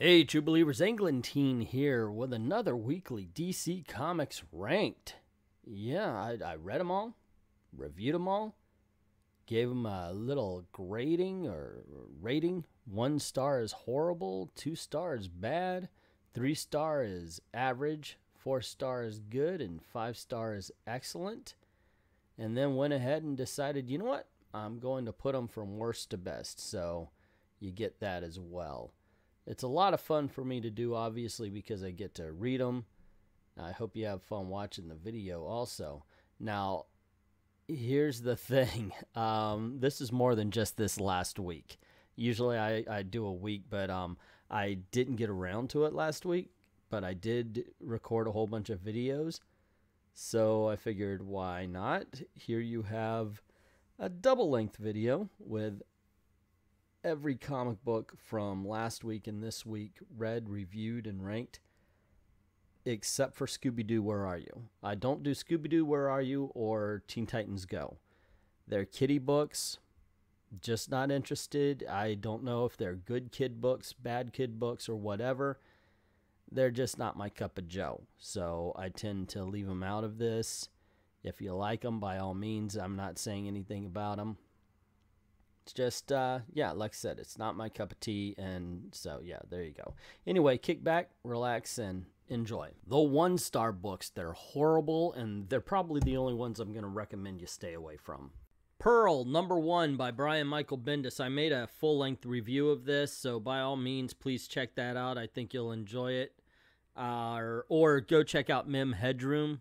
Hey, True Believers, Englentine here with another weekly DC Comics Ranked. Yeah, I read them all, reviewed them all, gave them a little grading or rating. 1 star is horrible, 2 stars bad, 3 star is average, 4 star is good, and 5 star is excellent. And then went ahead and decided, you know what, I'm going to put them from worst to best, so you get that as well. It's a lot of fun for me to do, obviously, because I get to read them. I hope you have fun watching the video also. Now, here's the thing. This is more than just this last week. Usually I do a week, but I didn't get around to it last week. But I did record a whole bunch of videos. So I figured, why not? Here you have a double-length video with every comic book from last week and this week read, reviewed, and ranked, except for Scooby-Doo, Where Are You? I don't do Scooby-Doo, Where Are You, or Teen Titans Go. They're kiddie books, just not interested. I don't know if they're good kid books, bad kid books, or whatever. They're just not my cup of joe, so I tend to leave them out of this. If you like them, by all means, I'm not saying anything about them. It's just, yeah, like I said, it's not my cup of tea, and so, yeah, there you go. Anyway, kick back, relax, and enjoy. The 1-star books, they're horrible, and they're probably the only ones I'm going to recommend you stay away from. Pearl, #1 by Brian Michael Bendis. I made a full-length review of this, so by all means, please check that out. I think you'll enjoy it. Or go check out Mim Headroom,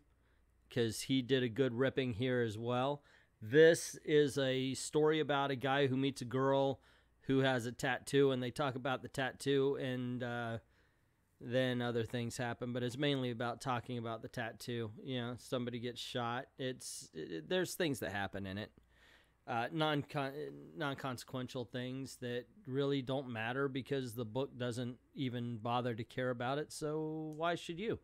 because he did a good ripping here as well. This is a story about a guy who meets a girl who has a tattoo, and they talk about the tattoo, and then other things happen. But it's mainly about talking about the tattoo. You know, somebody gets shot. There's things that happen in it, non-consequential things that really don't matter because the book doesn't even bother to care about it. So why should you?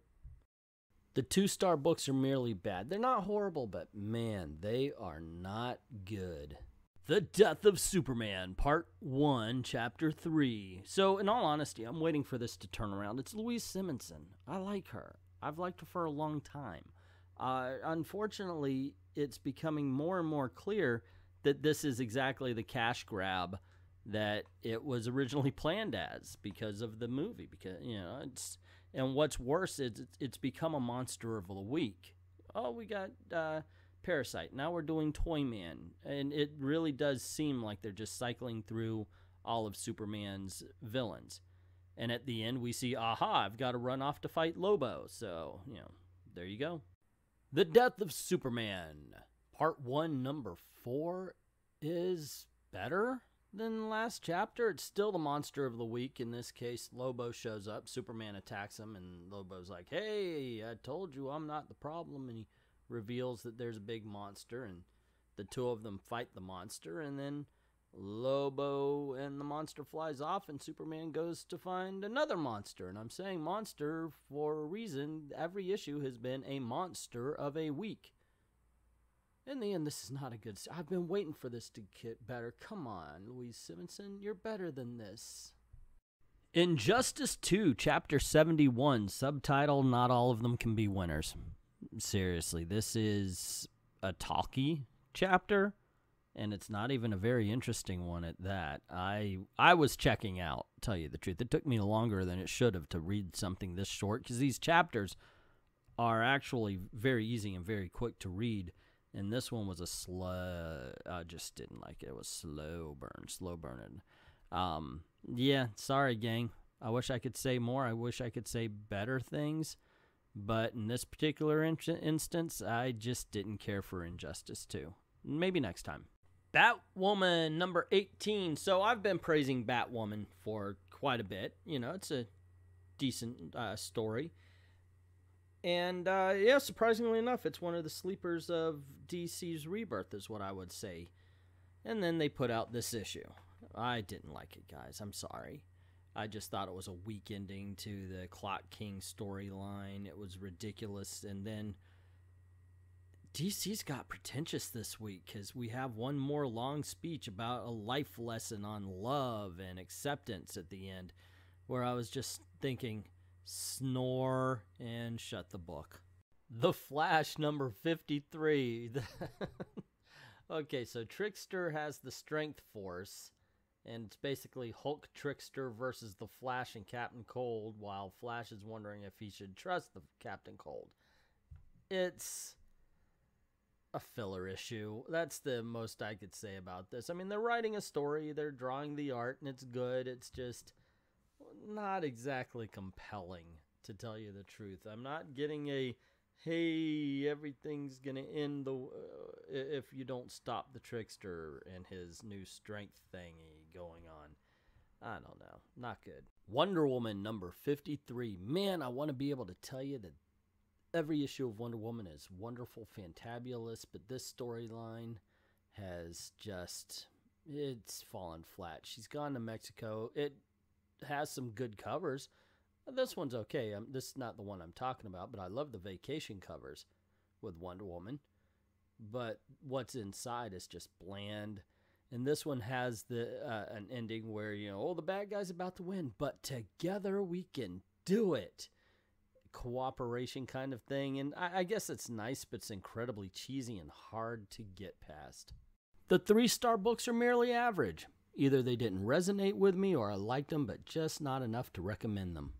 The 2-star books are merely bad. They're not horrible, but man, they are not good. The Death of Superman, Part 1, Chapter 3. So, in all honesty, I'm waiting for this to turn around. It's Louise Simonson. I like her. I've liked her for a long time. Unfortunately, it's becoming more and more clear that this is exactly the cash grab that it was originally planned as because of the movie. Because, you know, and what's worse is it's become a monster of the week. Oh, we got Parasite. Now we're doing Toyman. And it really does seem like they're just cycling through all of Superman's villains. And at the end, we see, aha, I've got to run off to fight Lobo. So, you know, there you go. The Death of Superman, Part 1, #4 is better than the last chapter. It's still the monster of the week. In this case, Lobo shows up, Superman attacks him, and Lobo's like, hey, I told you I'm not the problem, and he reveals that there's a big monster, and the two of them fight the monster, and then Lobo and the monster flies off, and Superman goes to find another monster. And I'm saying monster for a reason. Every issue has been a monster of a week. In the end, this is not a good... I've been waiting for this to get better. Come on, Louise Simonson. You're better than this. Injustice 2, Chapter 71. Subtitle, Not All of Them Can Be Winners. Seriously, this is a talky chapter, and it's not even a very interesting one at that. I was checking out, tell you the truth. It took me longer than it should have to read something this short, because these chapters are actually very easy and very quick to read. And this one was a slow, I just didn't like it. It was slow burning. Yeah, sorry, gang. I wish I could say more. I wish I could say better things. But in this particular instance, I just didn't care for Injustice 2. Maybe next time. Batwoman, #18. So I've been praising Batwoman for quite a bit. You know, it's a decent story. And, yeah, surprisingly enough, it's one of the sleepers of DC's rebirth is what I would say. And then they put out this issue. I didn't like it, guys. I'm sorry. I just thought it was a weak ending to the Clock King storyline. It was ridiculous. And then DC's got pretentious this week because we have one more long speech about a life lesson on love and acceptance at the end. where I was just thinking, snore and shut the book. The Flash number 53. Okay, so Trickster has the Strength Force, and it's basically Hulk, Trickster versus the Flash and Captain Cold, while Flash is wondering if he should trust the Captain Cold. It's a filler issue. That's the most I could say about this. I mean, they're writing a story, they're drawing the art, and it's good. It's just not exactly compelling, to tell you the truth. I'm not getting a, hey, everything's gonna end if you don't stop the Trickster and his new strength thingy going on. I don't know. Not good. Wonder Woman number 53. Man, I want to be able to tell you that every issue of Wonder Woman is wonderful, fantabulous, but this storyline has just, it's fallen flat. She's gone to Mexico. It has some good covers. This one's okay. This is not the one I'm talking about, but I love the vacation covers with Wonder Woman. But what's inside is just bland. And this one has an ending where, you know, oh, the bad guy's about to win, but together we can do it. Cooperation kind of thing. And I guess it's nice, but it's incredibly cheesy and hard to get past. The 3-star books are merely average. Either they didn't resonate with me or I liked them, but just not enough to recommend them.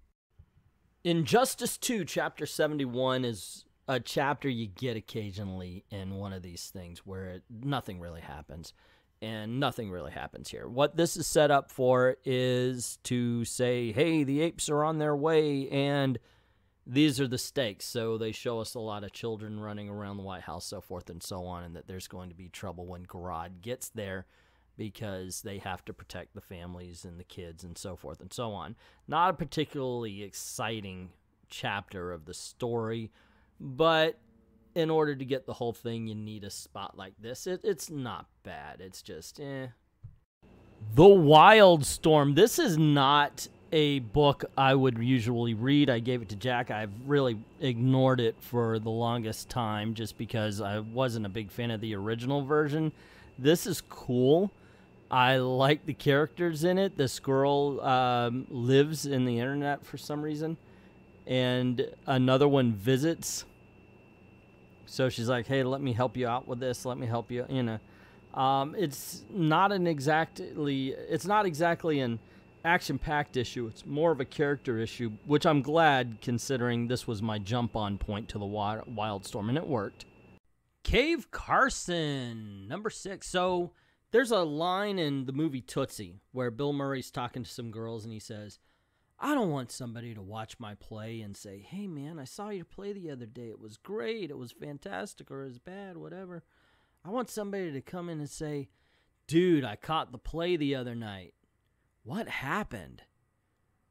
Injustice 2, Chapter 71 is a chapter you get occasionally in one of these things where nothing really happens. And nothing really happens here. What this is set up for is to say, hey, the apes are on their way, and these are the stakes. So they show us a lot of children running around the White House, so forth and so on, and that there's going to be trouble when Grodd gets there because they have to protect the families and the kids and so forth and so on. Not a particularly exciting chapter of the story, but in order to get the whole thing, you need a spot like this. It's not bad. It's just, The Wildstorm. This is not a book I would usually read. I gave it to Jack. I've really ignored it for the longest time just because I wasn't a big fan of the original version. This is cool. I like the characters in it. This girl lives in the internet for some reason, and another one visits. So she's like, hey, let me help you out with this. Let me help you, you know. It's not exactly an action-packed issue. It's more of a character issue, which I'm glad considering this was my jump-on point to the Wildstorm, and it worked. Cave Carson, number 6. So there's a line in the movie Tootsie where Bill Murray's talking to some girls, and he says, I don't want somebody to watch my play and say, hey, man, I saw your play the other day. It was great. It was fantastic, or it was bad, whatever. I want somebody to come in and say, dude, I caught the play the other night. What happened?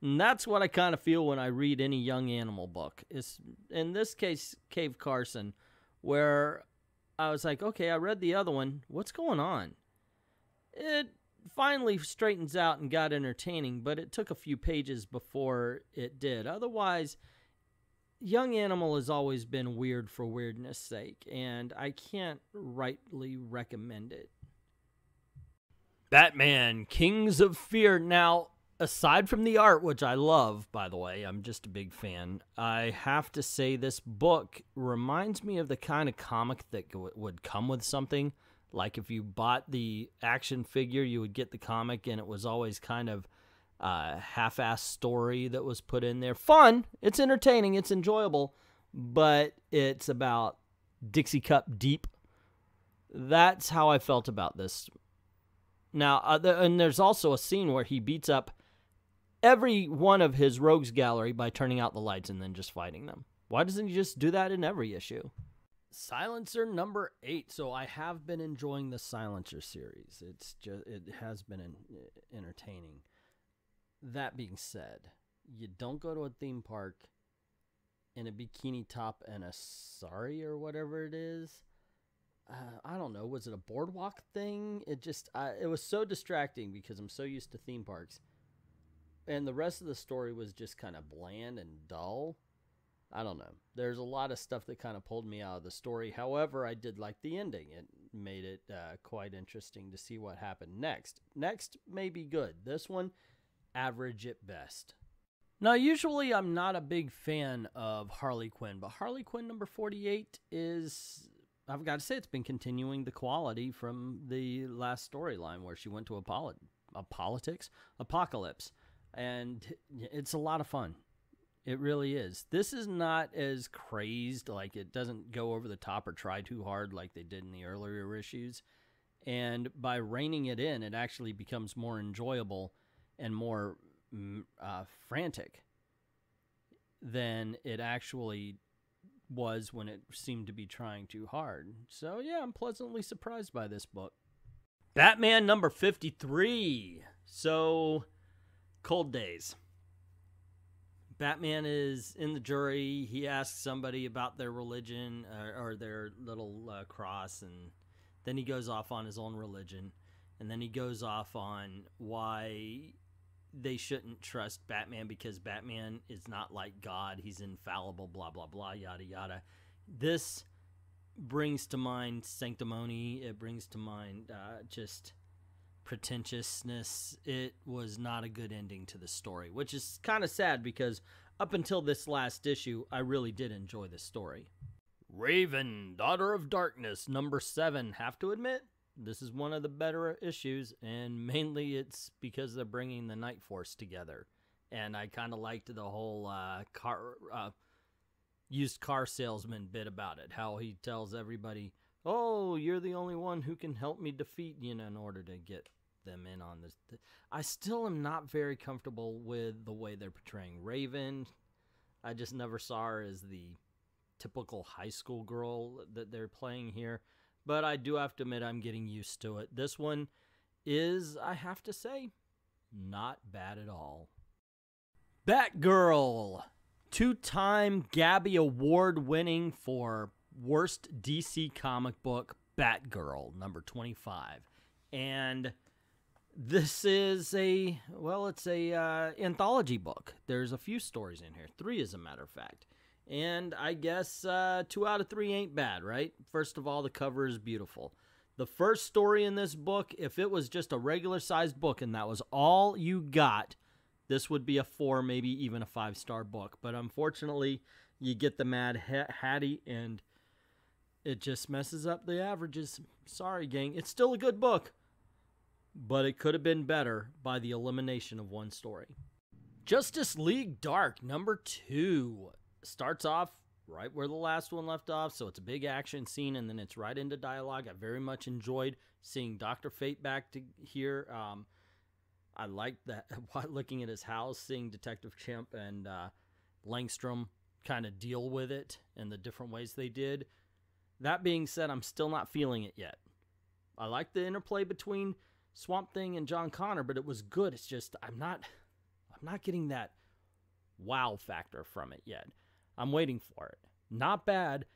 And that's what I kind of feel when I read any young animal book. It's, in this case, Cave Carson, where I was like, okay, I read the other one. What's going on? It finally straightens out and got entertaining, but it took a few pages before it did. Otherwise, Young Animal has always been weird for weirdness' sake, and I can't rightly recommend it. Batman, Kings of Fear. Now, aside from the art, which I love, by the way, I'm just a big fan, I have to say this book reminds me of the kind of comic that would come with something. Like if you bought the action figure, you would get the comic, and it was always kind of a half-assed story that was put in there. Fun, it's entertaining, it's enjoyable, but it's about Dixie Cup deep. That's how I felt about this. Now, and there's also a scene where he beats up every one of his rogues gallery by turning out the lights and then just fighting them. Why doesn't he just do that in every issue? Silencer number 8. So I have been enjoying the Silencer series. It has been entertaining. That being said, you don't go to a theme park in a bikini top and a sari or whatever it is. I don't know. Was it a boardwalk thing? It was so distracting because I'm so used to theme parks. And the rest of the story was just kind of bland and dull. I don't know. There's a lot of stuff that kind of pulled me out of the story. However, I did like the ending. It made it quite interesting to see what happened next. Next may be good. This one, average at best. Now, usually I'm not a big fan of Harley Quinn, but Harley Quinn number 48 is, I've got to say, it's been continuing the quality from the last storyline where she went to Apocalypse, and it's a lot of fun. It really is. This is not as crazed, like it doesn't go over the top or try too hard like they did in the earlier issues. And by reining it in, it actually becomes more enjoyable and more frantic than it actually was when it seemed to be trying too hard. So yeah, I'm pleasantly surprised by this book. Batman number 53. So, Cold Days. Batman is in the jury. He asks somebody about their religion or their little cross, and then he goes off on his own religion, and then he goes off on why they shouldn't trust Batman because Batman is not like God. He's infallible, blah, blah, blah, yada, yada. This brings to mind sanctimony. It brings to mind just pretentiousness. It was not a good ending to the story, which is kind of sad because up until this last issue, I really did enjoy the story. Raven, Daughter of Darkness, number 7. Have to admit, this is one of the better issues, and mainly it's because they're bringing the Night Force together. And I kind of liked the whole used car salesman bit about it, how he tells everybody, oh, you're the only one who can help me defeat, in order to get them in on this. I still am not very comfortable with the way they're portraying Raven. I just never saw her as the typical high school girl that they're playing here. But I do have to admit I'm getting used to it. This one is, I have to say, not bad at all. Batgirl. 2-time Gabby Award winning for Worst DC Comic Book, Batgirl, number 25. And this is it's a anthology book. There's a few stories in here. 3 as a matter of fact. And I guess 2 out of 3 ain't bad, right? First of all, the cover is beautiful. The first story in this book, if it was just a regular-sized book and that was all you got, this would be a 4, maybe even a 5-star book. But unfortunately, you get the Mad Hattie, and it just messes up the averages. Sorry, gang. It's still a good book, but it could have been better by the elimination of 1 story. Justice League Dark, number 2. Starts off right where the last one left off, so it's a big action scene, and then it's right into dialogue. I very much enjoyed seeing Dr. Fate back to here. I liked that, looking at his house, seeing Detective Chimp and Langstrom kind of deal with it and the different ways they did. That being said, I'm still not feeling it yet. I like the interplay between Swamp Thing and John Connor, but it was good. It's just I'm not getting that wow factor from it yet. I'm waiting for it. Not bad,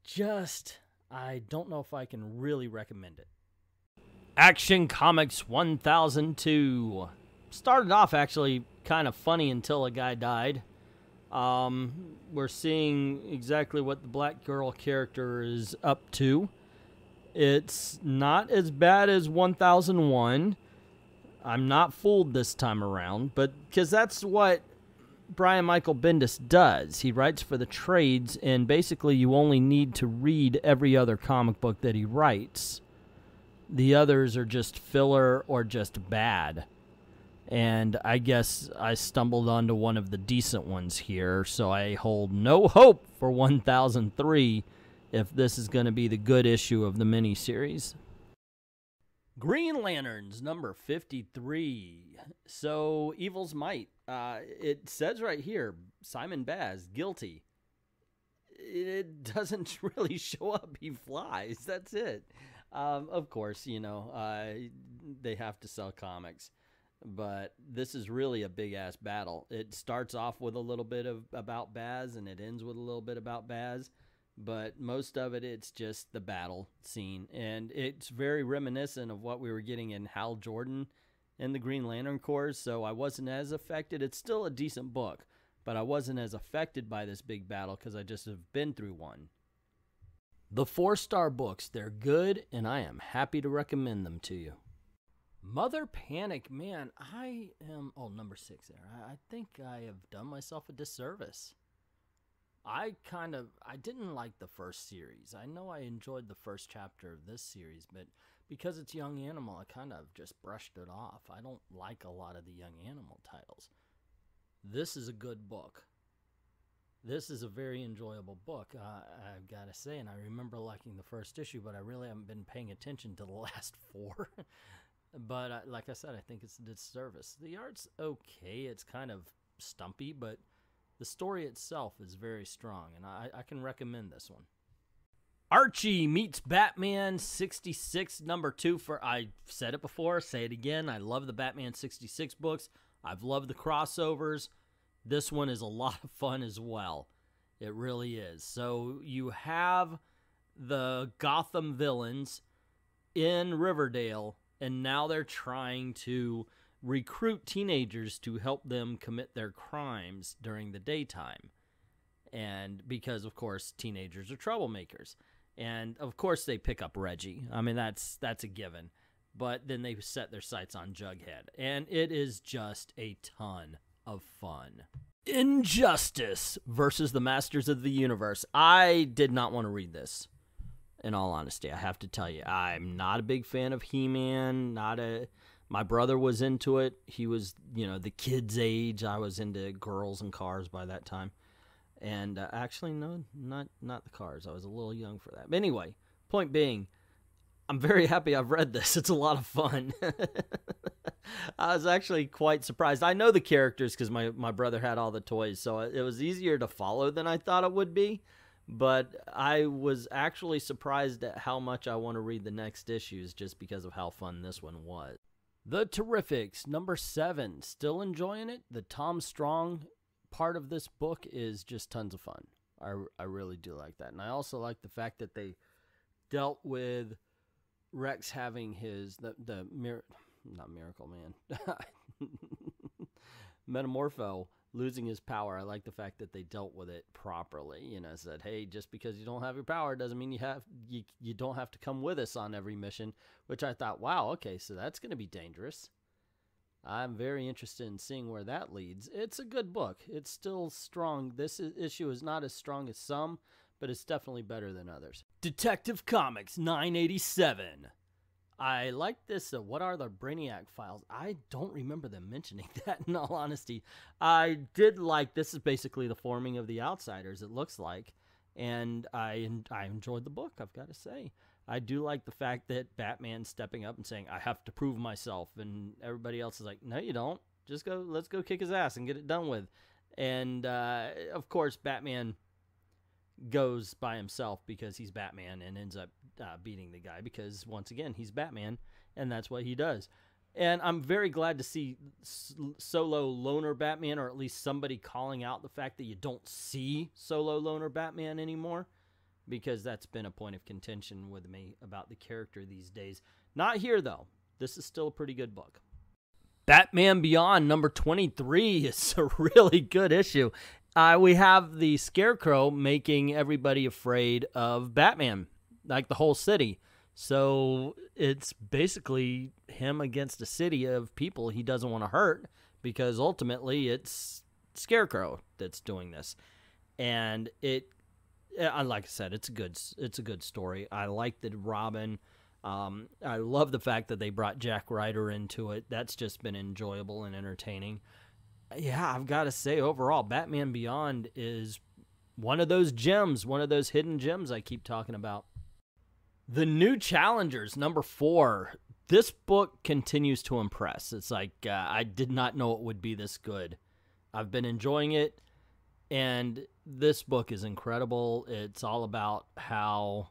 just I don't know if I can really recommend it. Action Comics 1002. Started off actually kind of funny until a guy died. We're seeing exactly what the Black Girl character is up to. It's not as bad as 1001. I'm not fooled this time around, but because that's what Brian Michael Bendis does. He writes for the trades, and basically you only need to read every other comic book that he writes. The others are just filler or just bad. And I guess I stumbled onto one of the decent ones here, so I hold no hope for 1003 if this is going to be the good issue of the miniseries. Green Lanterns, number 53. So, Evil's Might. It says right here, Simon Baz, guilty. It doesn't really show up. He flies. That's it. Of course, they have to sell comics. But this is really a big-ass battle. It starts off with a little bit about Baz, and it ends with a little bit about Baz. But most of it, it's just the battle scene. And it's very reminiscent of what we were getting in Hal Jordan and the Green Lantern Corps, so I wasn't as affected. It's still a decent book, but I wasn't as affected by this big battle because I just have been through one. The 4-star books, they're good, and I am happy to recommend them to you. Mother Panic, man, I am, oh, number 6 there. I think I have done myself a disservice. I didn't like the first series. I know I enjoyed the first chapter of this series, but because it's Young Animal, I kind of just brushed it off. I don't like a lot of the Young Animal titles. This is a good book. This is a very enjoyable book, I've got to say, and I remember liking the first issue, but I really haven't been paying attention to the last 4. But like I said, I think it's a disservice. The art's okay. It's kind of stumpy, but the story itself is very strong, and I can recommend this one. Archie meets Batman 66, number 2. I said it before, say it again. I love the Batman 66 books. I've loved the crossovers. This one is a lot of fun as well. It really is. So you have the Gotham villains in Riverdale, and now they're trying to recruit teenagers to help them commit their crimes during the daytime. And because, of course, teenagers are troublemakers. And, of course, they pick up Reggie. I mean, that's a given. But then they set their sights on Jughead. And it is just a ton of fun. Injustice versus the Masters of the Universe. I did not want to read this. In all honesty, I have to tell you, I'm not a big fan of He-Man. My brother was into it. He was, the kid's age. I was into girls and cars by that time. And actually, no, not the cars. I was a little young for that. But anyway, point being, I'm very happy I've read this. It's a lot of fun. I was actually quite surprised. I know the characters because my brother had all the toys, so it was easier to follow than I thought it would be. But I was actually surprised at how much I want to read the next issues just because of how fun this one was. The Terrifics, number 7. Still enjoying it. The Tom Strong part of this book is just tons of fun. I really do like that. And I also like the fact that they dealt with Rex having not Miracle Man, Metamorpho losing his power. I like the fact that they dealt with it properly. Said, hey, just because you don't have your power doesn't mean you don't have to come with us on every mission, which I thought, wow, okay, so that's going to be dangerous. I'm very interested in seeing where that leads. It's a good book. It's still strong. This issue is not as strong as some, but it's definitely better than others. Detective Comics 987. I like this. What are the Brainiac files? I don't remember them mentioning that, in all honesty. I did like, this is basically the forming of the Outsiders, it looks like. And I enjoyed the book, I've got to say. I do like the fact that Batman's stepping up and saying, I have to prove myself. And everybody else is like, no, you don't. Just go, let's go kick his ass and get it done with. And, of course, Batman goes by himself because he's Batman and ends up beating the guy because, once again, he's Batman, and that's what he does. And I'm very glad to see solo loner Batman, or at least somebody calling out the fact that you don't see solo loner Batman anymore, because that's been a point of contention with me about the character these days. Not here, though. This is still a pretty good book. Batman Beyond number 23 is a really good issue. We have the Scarecrow making everybody afraid of Batman, like the whole city. So it's basically him against a city of people he doesn't want to hurt, because ultimately it's Scarecrow that's doing this. And like I said, it's a good story. I like the Robin. I love the fact that they brought Jack Ryder into it. That's just been enjoyable and entertaining. Yeah, I've got to say, overall, Batman Beyond is one of those gems, one of those hidden gems I keep talking about. The New Challengers, number 4. This book continues to impress. It's like, I did not know it would be this good. I've been enjoying it, and this book is incredible. It's all about how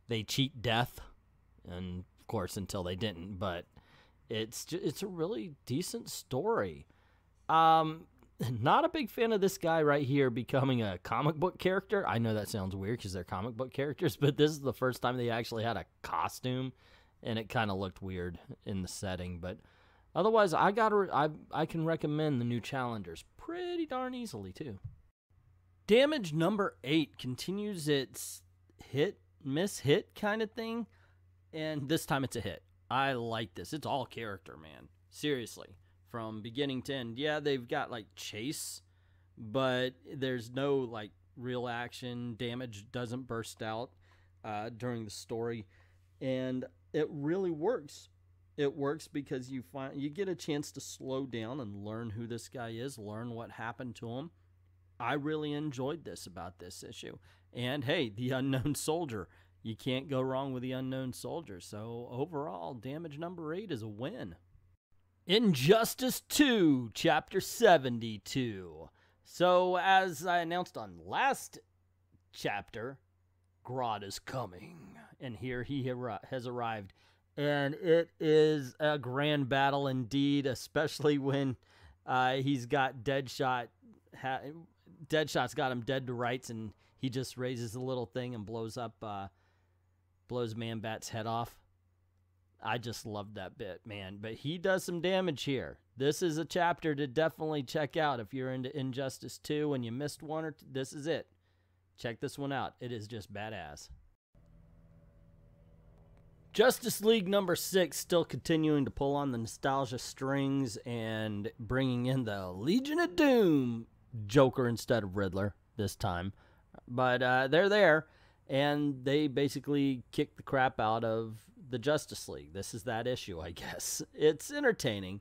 they cheat death, and of course, until they didn't, but it's a really decent story. Not a big fan of this guy right here becoming a comic book character. I know that sounds weird because they're comic book characters, but this is the first time they actually had a costume, and it kind of looked weird in the setting. But otherwise, I can recommend The New Challengers pretty darn easily too. Damage number 8 continues its hit, miss, hit kind of thing, and this time it's a hit. I like this. It's all character, man. Seriously. From beginning to end. Yeah, they've got, like, chase, but there's no, like, real action. Damage doesn't burst out during the story. And it really works. It works because you get a chance to slow down and learn who this guy is, learn what happened to him. I really enjoyed this about this issue. And hey, the Unknown Soldier. You can't go wrong with the Unknown Soldier. So overall, Damage number 8 is a win. Injustice 2, Chapter 72. So as I announced on last chapter, Grodd is coming. And here he has arrived. And it is a grand battle indeed, especially when he's got Deadshot. Deadshot's got him dead to rights, and he just raises a little thing and blows Man-Bat's head off. I just loved that bit, man. But he does some damage here. This is a chapter to definitely check out if you're into Injustice 2 and you missed one or two. This is it. Check this one out. It is just badass. Justice League number 6 still continuing to pull on the nostalgia strings and bringing in the Legion of Doom Joker instead of Riddler this time. But they're there, and they basically kick the crap out of the Justice League. This is that issue, I guess. It's entertaining.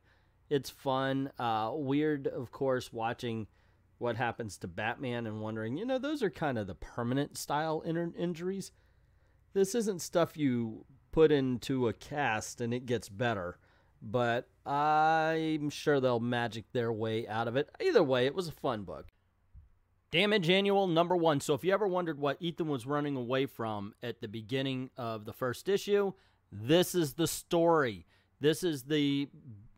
It's fun. Weird, of course, watching what happens to Batman and wondering, you know, those are kind of the permanent style injuries. This isn't stuff you put into a cast and it gets better, but I'm sure they'll magic their way out of it. Either way, it was a fun book. Damage Annual number 1. So if you ever wondered what Ethan was running away from at the beginning of the first issue, this is the story. This is the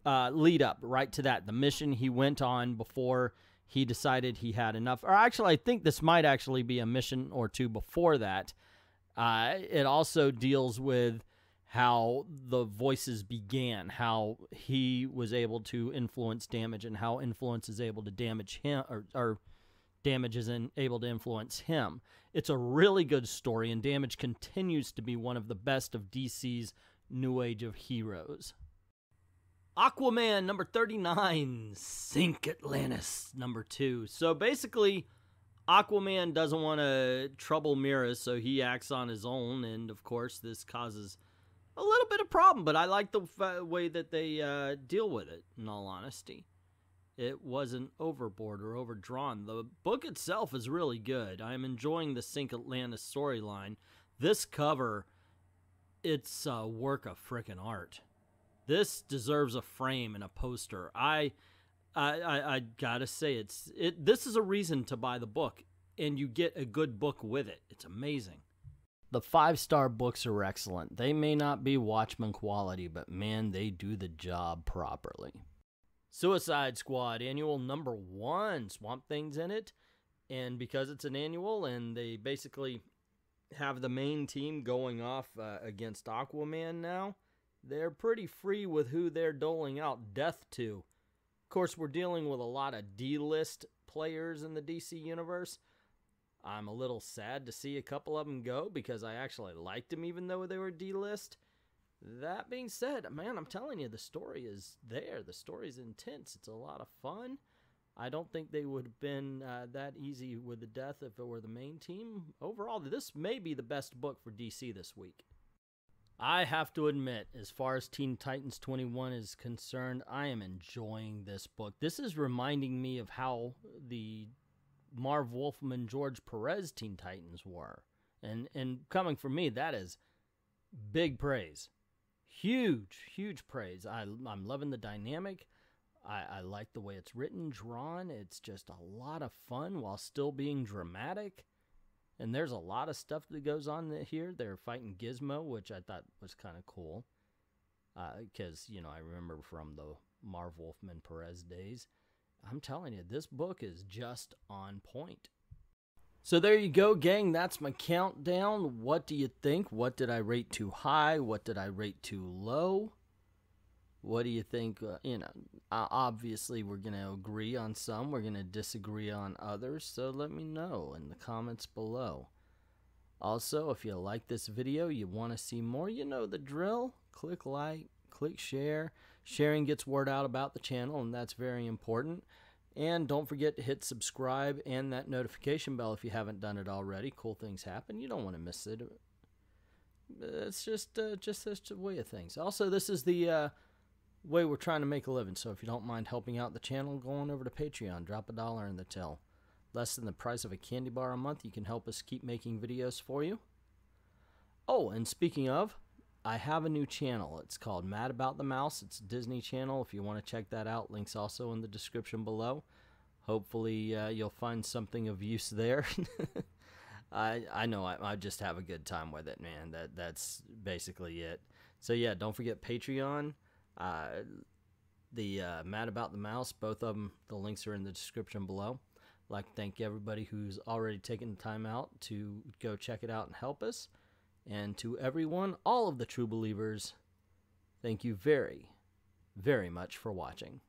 lead up right to that. The mission he went on before he decided he had enough. Or actually, I think this might actually be a mission or two before that. It also deals with how the voices began, how he was able to influence Damage, and how influence is able to damage him, or Damage is able to influence him. It's a really good story, and Damage continues to be one of the best of DC's new age of heroes. Aquaman number 39, Sink Atlantis number 2. So basically, Aquaman doesn't want to trouble Mira, so he acts on his own, and of course this causes a little bit of problem, but I like the way that they deal with it, in all honesty. It wasn't overboard or overdrawn. The book itself is really good. I'm enjoying the Sink Atlantis storyline. This cover, it's a work of frickin' art. This deserves a frame and a poster. I gotta say, this is a reason to buy the book, and you get a good book with it. It's amazing. The 5-star books are excellent. They may not be Watchmen quality, but man, they do the job properly. Suicide Squad Annual number 1. Swamp Thing's in it, and because it's an annual and they basically have the main team going off against Aquaman now, they're pretty free with who they're doling out death to. Of course, we're dealing with a lot of D-list players in the DC universe. I'm a little sad to see a couple of them go because I actually liked them even though they were D-list. That being said, man, I'm telling you, the story is there. The story is intense. It's a lot of fun. I don't think they would have been that easy with the death if it were the main team. Overall, this may be the best book for DC this week. I have to admit, as far as Teen Titans 21 is concerned, I am enjoying this book. This is reminding me of how the Marv Wolfman, George Perez Teen Titans were. And coming from me, that is big praise. Huge praise. I'm loving the dynamic. I like the way it's written, drawn. It's just a lot of fun while still being dramatic. And there's a lot of stuff that goes on here. They're fighting Gizmo, which I thought was kind of cool. Because, you know, I remember from the Marv Wolfman Perez days. I'm telling you, this book is just on point. So there you go, gang. That's my countdown. What do you think? What did I rate too high? What did I rate too low? What do you think? Obviously we're going to agree on some. We're going to disagree on others. So let me know in the comments below. Also, if you like this video, you want to see more, you know the drill. Click like, click share. Sharing gets word out about the channel, and that's very important. And don't forget to hit subscribe and that notification bell if you haven't done it already. Cool things happen. You don't want to miss it. It's just the way of things. Also, this is the way we're trying to make a living. So if you don't mind helping out the channel, go on over to Patreon. Drop $1 in the till. Less than the price of a candy bar a month. You can help us keep making videos for you. Oh, and speaking of, I have a new channel. It's called Mad About the Mouse. It's a Disney channel. If you want to check that out, links also in the description below. Hopefully you'll find something of use there. I know I just have a good time with it, man. That's basically it. So yeah, don't forget Patreon. The Mad About the Mouse, both of them, the links are in the description below. I'd like to thank everybody who's already taken the time out to go check it out and help us. And to everyone, all of the true believers, thank you very, very much for watching.